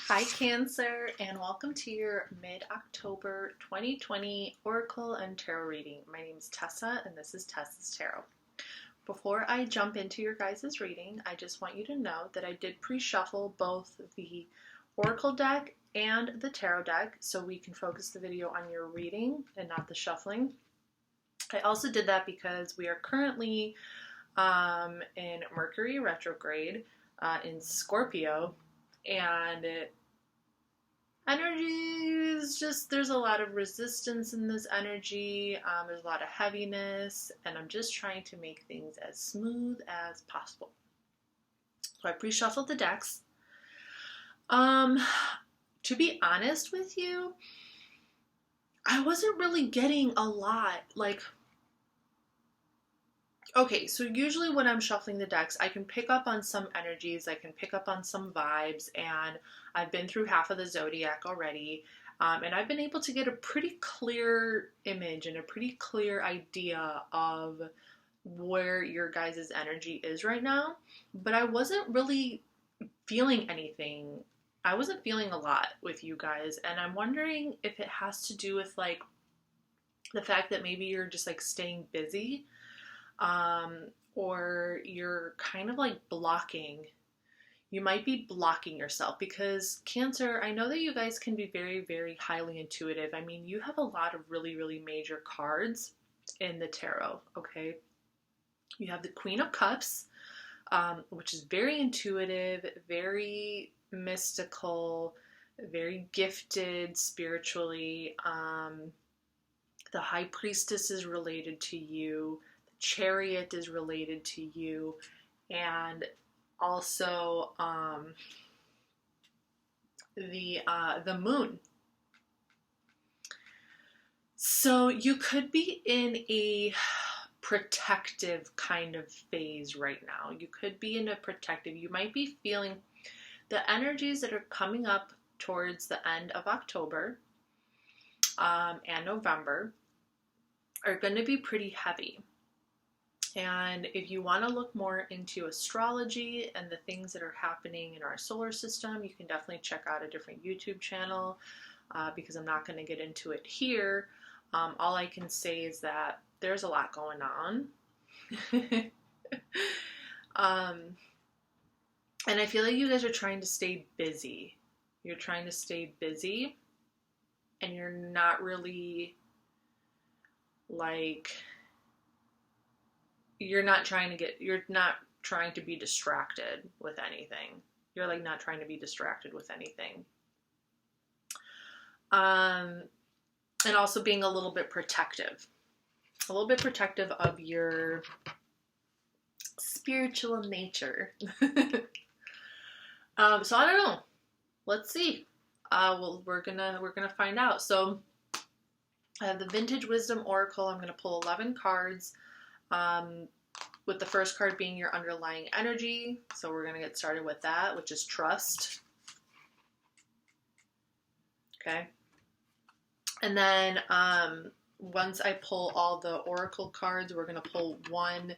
Hi Cancer, and welcome to your mid-October 2020 Oracle and Tarot reading. My name is TESA and this is TESA's Tarot. Before I jump into your guys' reading, I just want you to know that I did pre-shuffle both the Oracle deck and the Tarot deck so we can focus the video on your reading and not the shuffling. I also did that because we are currently in Mercury retrograde in Scorpio, and energy is just, there's a lot of resistance in this energy, there's a lot of heaviness, and I'm just trying to make things as smooth as possible. So I pre-shuffled the decks. To be honest with you, I wasn't really getting a lot, okay, so usually when I'm shuffling the decks, I can pick up on some energies, I can pick up on some vibes, and I've been through half of the zodiac already, and I've been able to get a pretty clear image and a pretty clear idea of where your guys' energy is right now, but I wasn't really feeling anything. I wasn't feeling a lot with you guys, and I'm wondering if it has to do with the fact that maybe you're just staying busy, or you're kind of blocking. You might be blocking yourself because Cancer, I know that you guys can be very, very highly intuitive. I mean, you have a lot of really, really major cards in the tarot, okay? You have the Queen of Cups, which is very intuitive, very mystical, very gifted spiritually. The High Priestess is related to you. Chariot is related to you, and also the Moon. So you could be in a protective kind of phase right now. You could be in a protective. You might be feeling the energies that are coming up towards the end of October and November are going to be pretty heavy. And if you want to look more into astrology and the things that are happening in our solar system, you can definitely check out a different YouTube channel because I'm not going to get into it here. All I can say is that there's a lot going on. And I feel like you guys are trying to stay busy. You're trying to stay busy, and you're not really you're not trying to be distracted with anything. You're not trying to be distracted with anything. And also being a little bit protective of your spiritual nature. So I don't know. Let's see. We're gonna find out. So I have the Vintage Wisdom Oracle. I'm gonna pull 11 cards. With the first card being your underlying energy. So we're going to get started with that, which is trust. Okay. And then once I pull all the oracle cards, we're going to pull one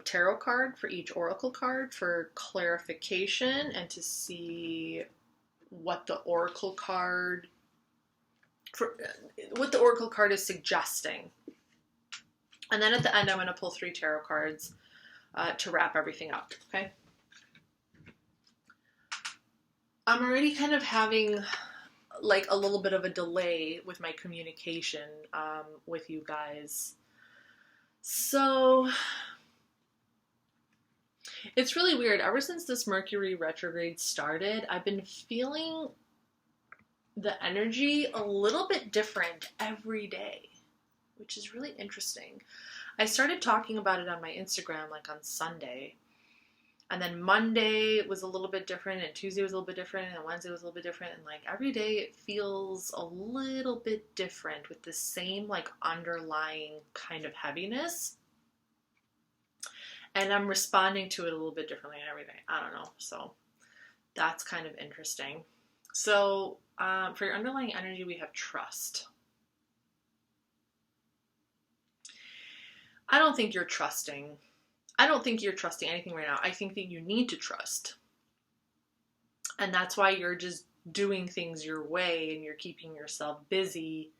tarot card for each oracle card for clarification and to see what the oracle card is suggesting. And then at the end, I'm going to pull 3 tarot cards to wrap everything up, okay? I'm already kind of having a little bit of a delay with my communication with you guys. So it's really weird. Ever since this Mercury retrograde started, I've been feeling the energy a little bit different every day, which is really interesting. I started talking about it on my Instagram on Sunday, and then Monday was a little bit different, and Tuesday was a little bit different, and Wednesday was a little bit different, and every day it feels a little bit different with the same underlying kind of heaviness, and I'm responding to it a little bit differently every day. I don't know, so that's kind of interesting. So for your underlying energy, we have trust. I don't think you're trusting anything right now. I think that you need to trust. And that's why you're just doing things your way and you're keeping yourself busy.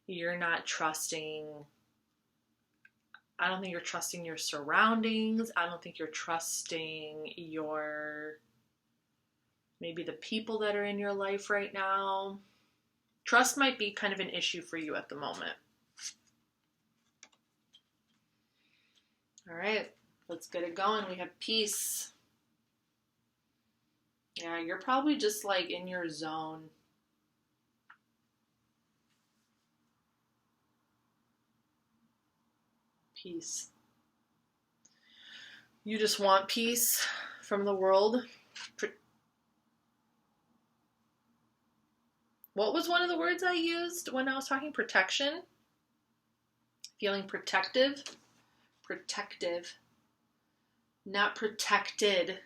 You're not trusting, I don't think you're trusting your surroundings. I don't think you're trusting maybe the people that are in your life right now. Trust might be kind of an issue for you at the moment. All right, let's get it going. We have peace. Yeah, you're probably just like in your zone. Peace. You just want peace from the world. What was one of the words I used when I was talking? Protection? Feeling protective? Protective. Not protected.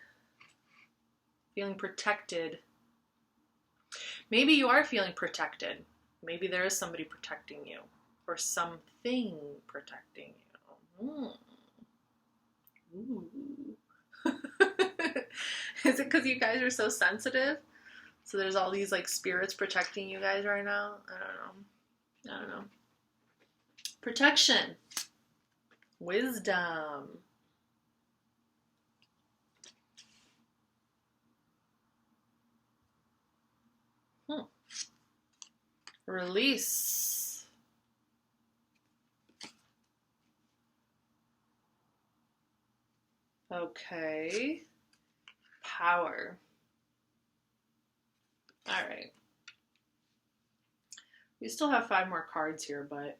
Feeling protected. Maybe you are feeling protected. Maybe there is somebody protecting you. Or something protecting you. Ooh. Is it because you guys are so sensitive? So there's all these like spirits protecting you guys right now? I don't know. Protection. Wisdom. Release. Okay. Power. All right. We still have 5 more cards here, but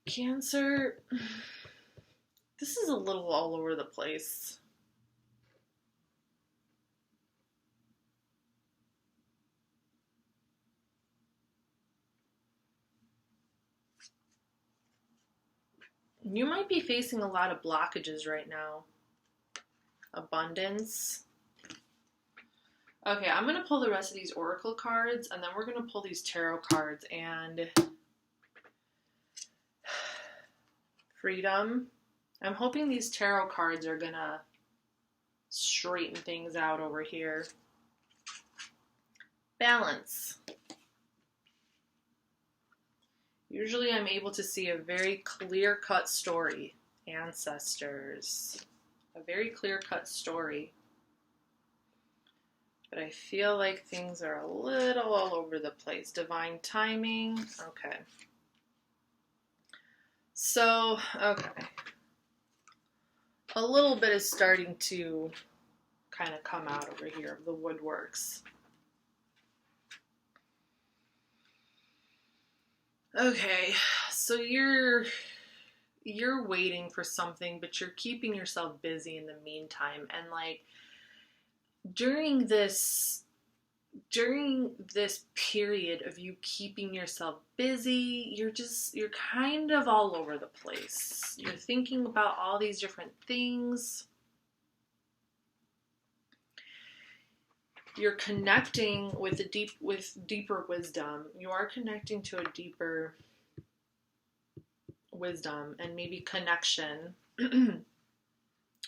Cancer, this is a little all over the place. You might be facing a lot of blockages right now. Abundance. Okay, I'm going to pull the rest of these oracle cards, and then we're going to pull these tarot cards. And freedom. I'm hoping these tarot cards are going to straighten things out over here. Balance. Usually I'm able to see a very clear-cut story. Ancestors. A very clear-cut story. But I feel like things are a little all over the place. Divine timing. Okay. So, okay. A little bit is starting to kind of come out over here of the woodworks. Okay, so you're waiting for something, but you're keeping yourself busy in the meantime. And like during this period of you keeping yourself busy, you're kind of all over the place. You're thinking about all these different things. You're connecting with deeper wisdom. You are connecting to a deeper wisdom and maybe connection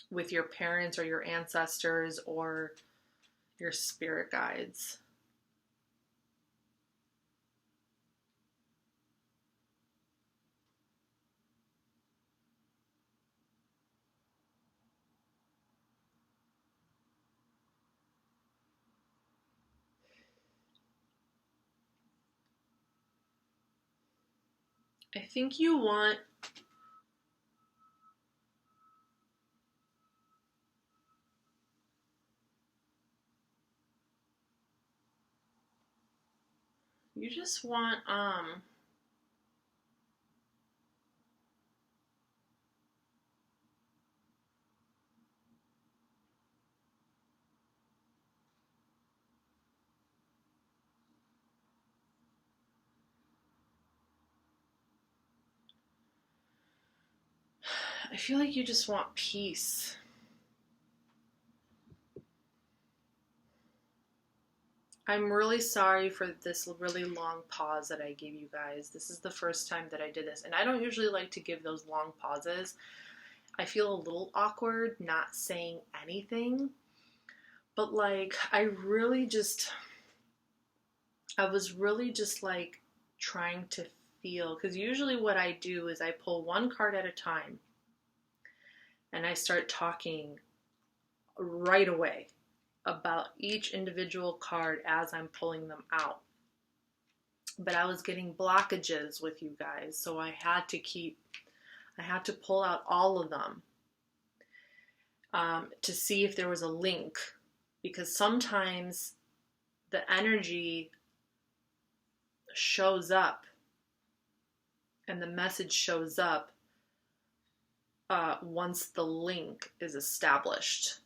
with your parents or your ancestors or your spirit guides. I think you just want I feel like you just want peace. I'm really sorry for this really long pause that I gave you guys. This is the first time that I did this, and I don't usually like to give those long pauses. I feel a little awkward not saying anything, but like I was really just like trying to feel, because usually what I do is I pull one card at a time and I start talking right away about each individual card as I'm pulling them out. But I was getting blockages with you guys, so I had to pull out all of them to see if there was a link, because sometimes the energy shows up and the message shows up once the link is established.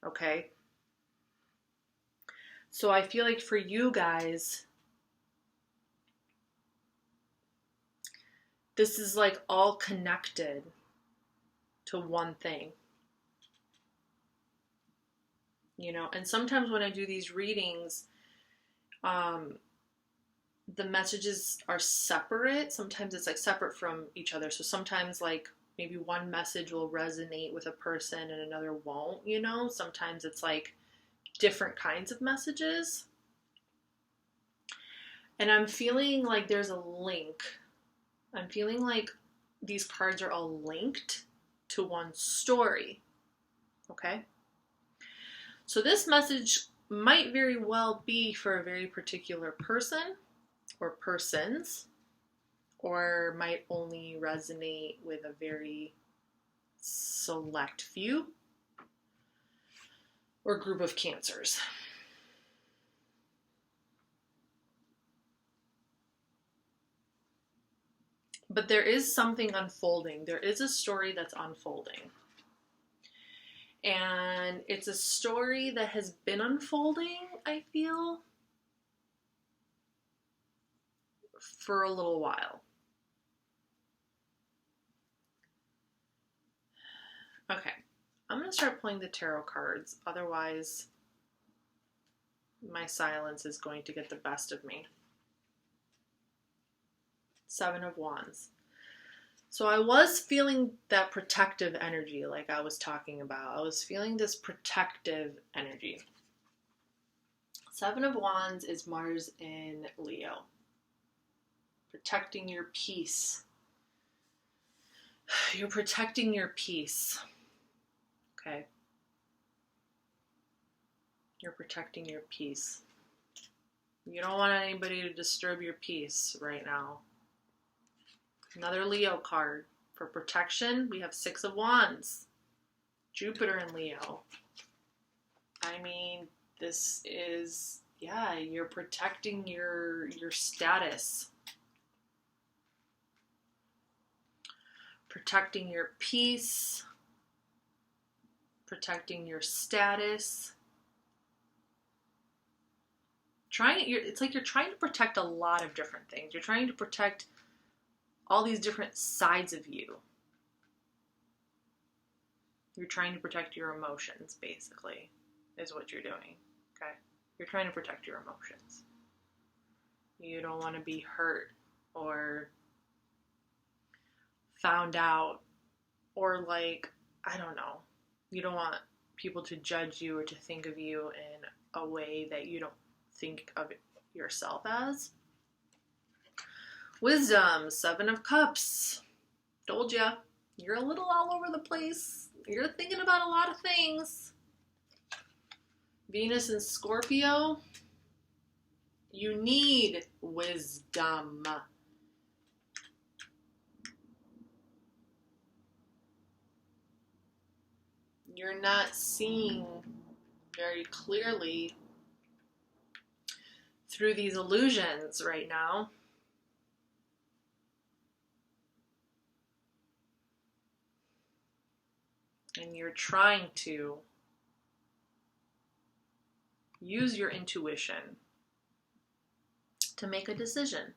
Okay? So I feel like for you guys, this is like all connected to one thing. You know, and sometimes when I do these readings, the messages are separate. Sometimes it's like separate from each other. So sometimes like maybe one message will resonate with a person and another won't, you know? Sometimes it's like different kinds of messages. And I'm feeling like there's a link. I'm feeling like these cards are all linked to one story. Okay? So this message might very well be for a very particular person or persons, or might only resonate with a very select few or group of Cancers. But there is something unfolding. There is a story that's unfolding. And it's a story that has been unfolding, I feel, for a little while. Okay, I'm going to start pulling the tarot cards. Otherwise, my silence is going to get the best of me. 7 of Wands. So I was feeling that protective energy like I was talking about. I was feeling this protective energy. 7 of Wands is Mars in Leo. Protecting your peace. You're protecting your peace. Okay? You're protecting your peace. You don't want anybody to disturb your peace right now. Another Leo card. For protection, we have 6 of Wands. Jupiter in Leo. I mean, this is, yeah, you're protecting your status. Protecting your peace. Protecting your status. It's like you're trying to protect a lot of different things. You're trying to protect all these different sides of you. You're trying to protect your emotions, basically, is what you're doing. Okay? You're trying to protect your emotions. You don't want to be hurt or found out or like, I don't know. You don't want people to judge you or to think of you in a way that you don't think of yourself as. Wisdom, 7 of Cups. Told ya, you're a little all over the place. You're thinking about a lot of things. Venus in Scorpio. You need wisdom. You're not seeing very clearly through these illusions right now. And you're trying to use your intuition to make a decision.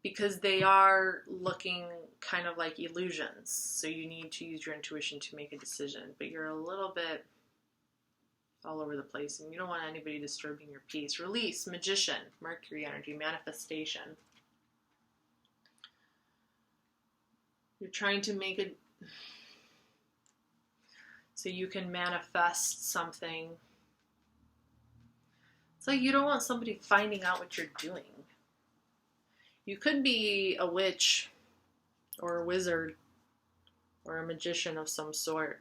Because they are looking kind of like illusions. So you need to use your intuition to make a decision. But you're a little bit all over the place, and you don't want anybody disturbing your peace. Release, Magician, Mercury energy, manifestation. You're trying to make it so you can manifest something. It's like you don't want somebody finding out what you're doing. You could be a witch or a wizard or a magician of some sort,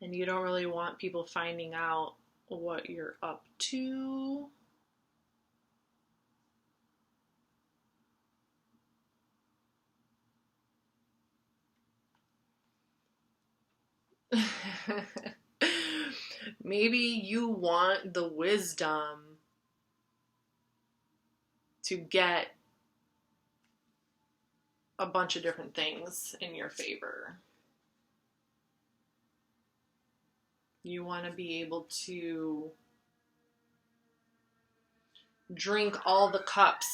and you don't really want people finding out what you're up to. Maybe you want the wisdom to get a bunch of different things in your favor. You want to be able to drink all the cups.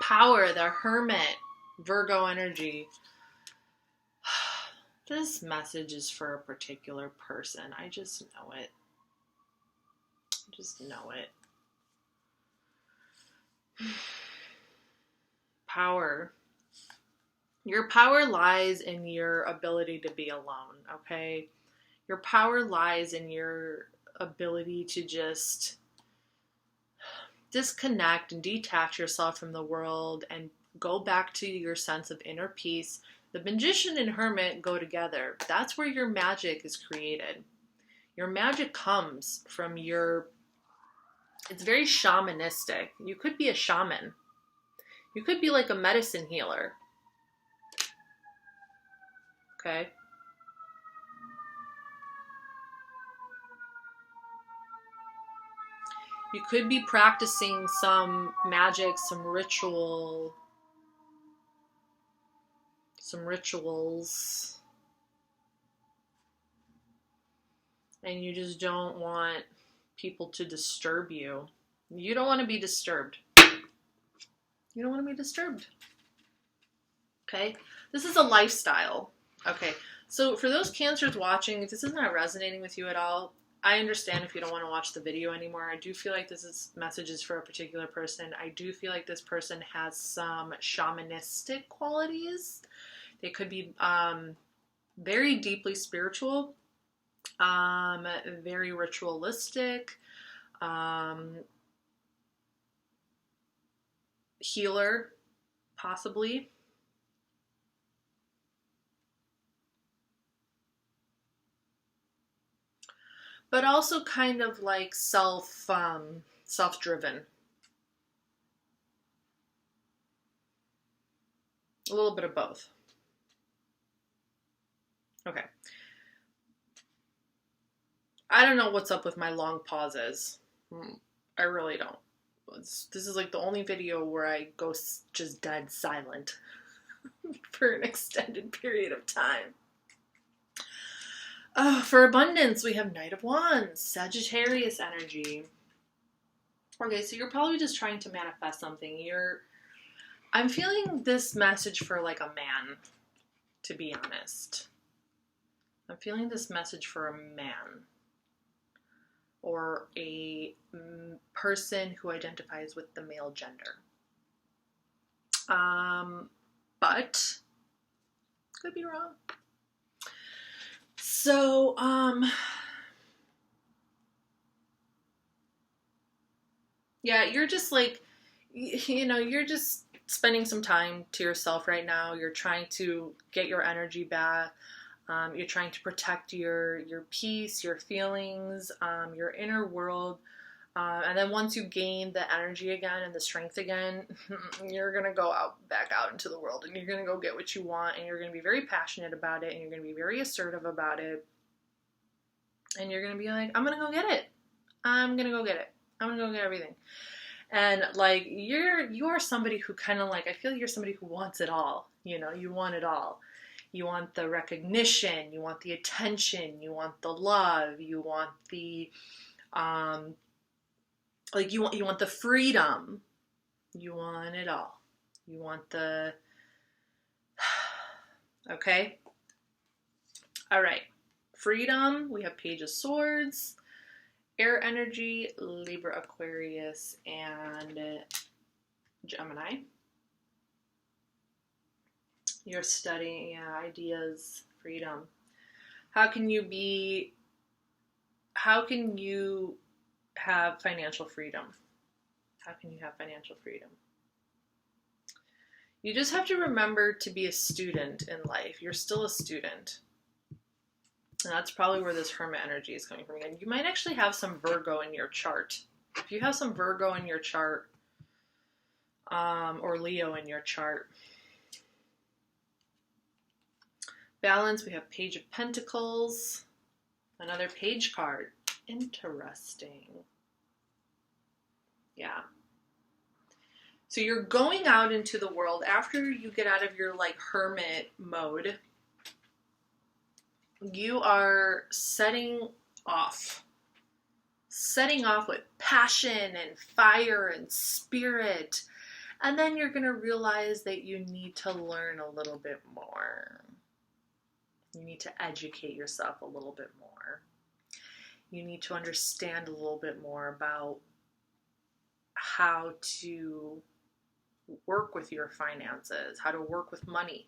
Power, the Hermit, Virgo energy. This message is for a particular person. I just know it. I just know it. Power. Your power lies in your ability to be alone, okay? Your power lies in your ability to just disconnect and detach yourself from the world and go back to your sense of inner peace. The Magician and Hermit go together. That's where your magic is created. Your magic comes from it's very shamanistic. You could be a shaman. You could be like a medicine healer. Okay? You could be practicing some magic, some rituals, and you just don't want people to disturb you. You don't want to be disturbed. You don't want to be disturbed. Okay? This is a lifestyle. Okay. So for those Cancers watching, if this is not resonating with you at all, I understand if you don't want to watch the video anymore. I do feel like this message is for a particular person. I do feel like this person has some shamanistic qualities. They could be very deeply spiritual, very ritualistic, healer, possibly. But also kind of like self-driven. A little bit of both. Okay. I don't know what's up with my long pauses. I really don't. This is like the only video where I go just dead silent for an extended period of time. For abundance, we have Knight of Wands, Sagittarius energy. Okay, so you're probably just trying to manifest something. I'm feeling this message for like a man, to be honest. I'm feeling this message for a man or a person who identifies with the male gender. But could be wrong. So, yeah, you're just like, you're just spending some time to yourself right now. You're trying to get your energy back. You're trying to protect your peace, your feelings, your inner world. And then once you gain the energy again and the strength again, you're going to go back out into the world, and you're going to go get what you want, and you're going to be very passionate about it, and you're going to be very assertive about it. And you're going to be like, I'm going to go get it. I'm going to go get it. I'm going to go get everything. And like, you are somebody who kind of like, I feel you're somebody who wants it all. You want it all. You want the recognition, you want the attention, you want the love, you want the, you want the freedom. You want it all. You want okay? All right. freedom, we have Page of Swords, air energy, Libra, Aquarius, and Gemini. You're studying ideas, freedom. How can you have financial freedom? How can you have financial freedom? You just have to remember to be a student in life. You're still a student. And that's probably where this Hermit energy is coming from again. You might actually have some Virgo in your chart. If you have some Virgo in your chart, or Leo in your chart. Balance, we have Page of Pentacles. Another Page card. Interesting. Yeah. So you're going out into the world after you get out of your like hermit mode. You are setting off with passion and fire and spirit. And then you're going to realize that you need to learn a little bit more. You need to educate yourself a little bit more. You need to understand a little bit more about how to work with your finances, how to work with money,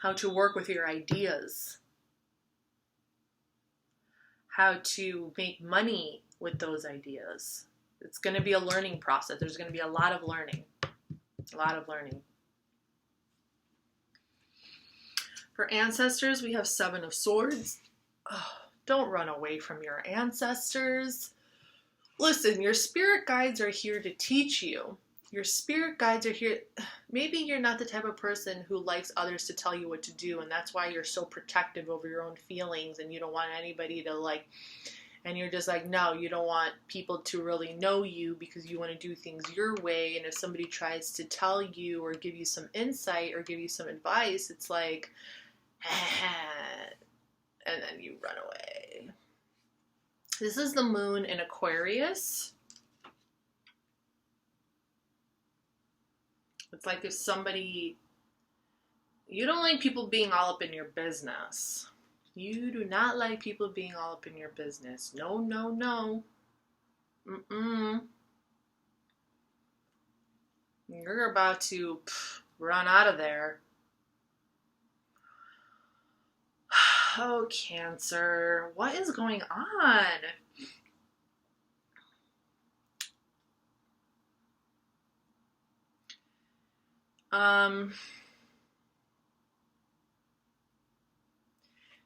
how to work with your ideas, how to make money with those ideas. It's going to be a learning process. There's going to be a lot of learning. A lot of learning. For ancestors, we have Seven of Swords. Oh, don't run away from your ancestors. Listen, your spirit guides are here to teach you. Your spirit guides are here. Maybe you're not the type of person who likes others to tell you what to do, and that's why you're so protective over your own feelings, and you don't want anybody to like, and you're just like, no, you don't want people to really know you because you want to do things your way. And if somebody tries to tell you or give you some insight or give you some advice, it's like, and then you run away. This is the moon in Aquarius. It's like if somebody, you don't like people being all up in your business. You do not like people being all up in your business. No, no, no. You're about to run out of there. Oh, Cancer, what is going on?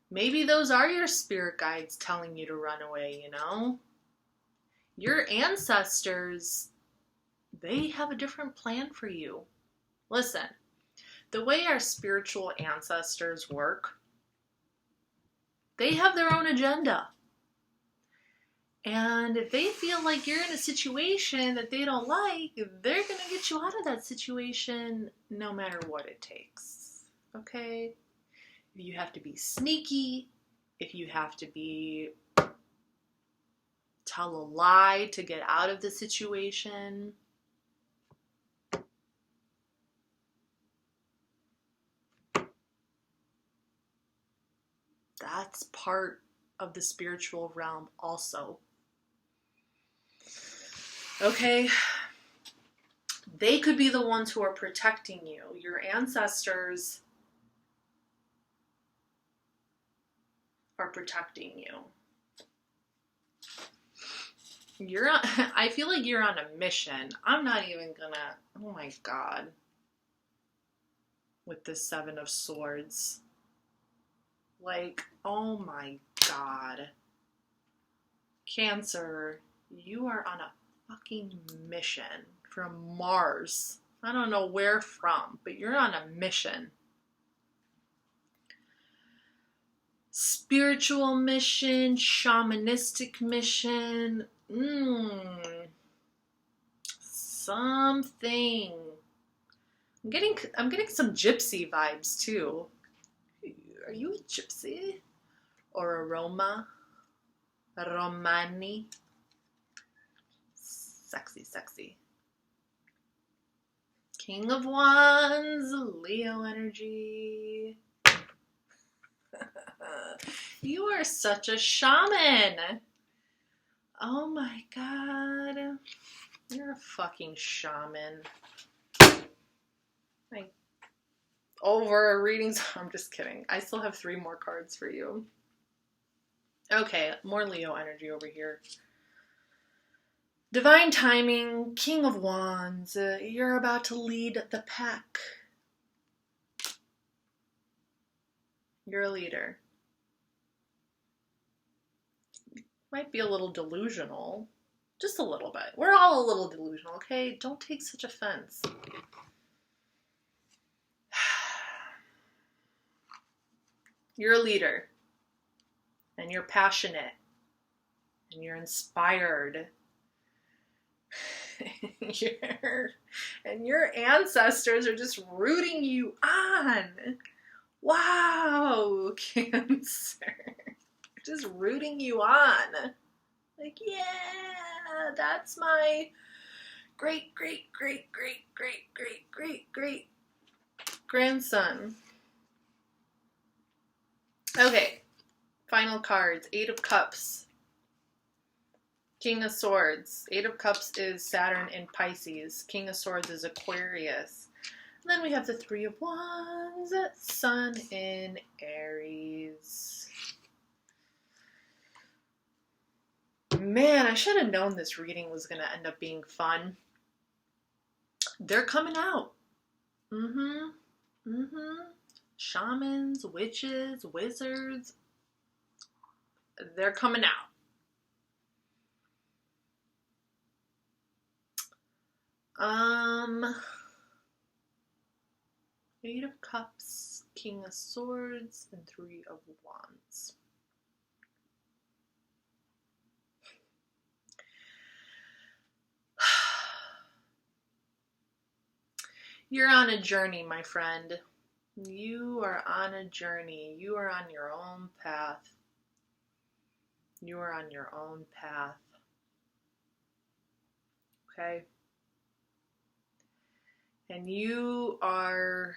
Maybe those are your spirit guides telling you to run away, you know? Your ancestors, they have a different plan for you. Listen, the way our spiritual ancestors work, they have their own agenda. And if they feel like you're in a situation that they don't like, they're going to get you out of that situation no matter what it takes. Okay? If you have to be sneaky, if you have to tell a lie to get out of the situation, that's part of the spiritual realm also. Okay? They could be the ones who are protecting you. Your ancestors are protecting you. I feel like you're on a mission. I'm not even gonna, oh my God. With the Seven of Swords. Like, oh my God. Cancer, you are on a fucking mission from Mars. I don't know where from, but you're on a mission. Spiritual mission, shamanistic mission, something. I'm getting some gypsy vibes too. Are you a gypsy? Or a Roma? A Romani? Sexy, sexy. King of Wands, Leo energy. You are such a shaman. Oh my god. You're a fucking shaman. Like, over readings. I'm just kidding. I still have 3 more cards for you. Okay, more Leo energy over here. Divine timing, King of Wands. You're about to lead the pack. You're a leader. Might be a little delusional. Just a little bit. We're all a little delusional, okay? Don't take such offense. You're a leader. And you're passionate. And you're inspired. And your ancestors are just rooting you on. Wow, Cancer. Just rooting you on. Like, yeah, that's my great grandson. Okay, final cards. 8 of Cups. King of Swords. 8 of Cups is Saturn in Pisces. King of Swords is Aquarius. And then we have the 3 of Wands. Sun in Aries. Man, I should have known this reading was going to end up being fun. They're coming out. Shamans, witches, wizards. They're coming out. 8 of Cups, King of Swords, and 3 of Wands. You're on a journey, my friend. You are on a journey. You are on your own path. You are on your own path. Okay? And you're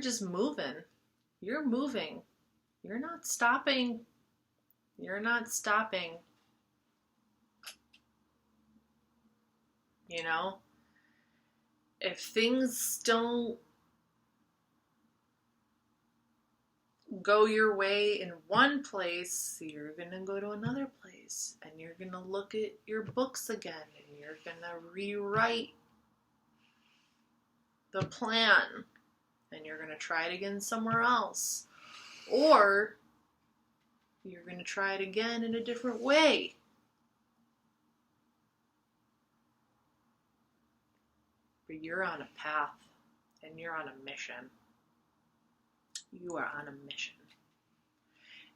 just moving. You're moving. You're not stopping. You're not stopping. You know? If things don't go your way in one place, you're going to go to another place. And you're going to look at your books again. And you're going to rewrite the plan. And you're going to try it again somewhere else. Or you're going to try it again in a different way. But you're on a path. And you're on a mission. You are on a mission.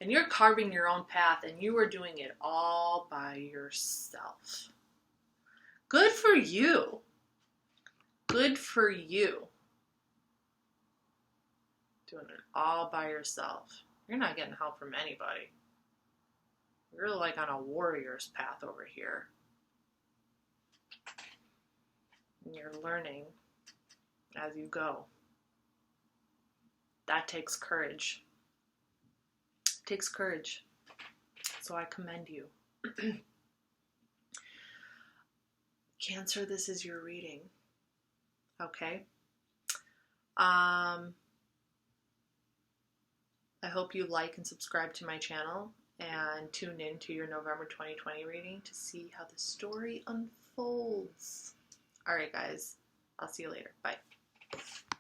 And you're carving your own path, and you are doing it all by yourself. Good for you. Good for you. Doing it all by yourself. You're not getting help from anybody. You're like on a warrior's path over here. And you're learning as you go. That takes courage. It takes courage. So I commend you. Cancer, this is your reading. Okay? I hope you like and subscribe to my channel and tune in to your November 2020 reading to see how the story unfolds. All right, guys. I'll see you later. Bye.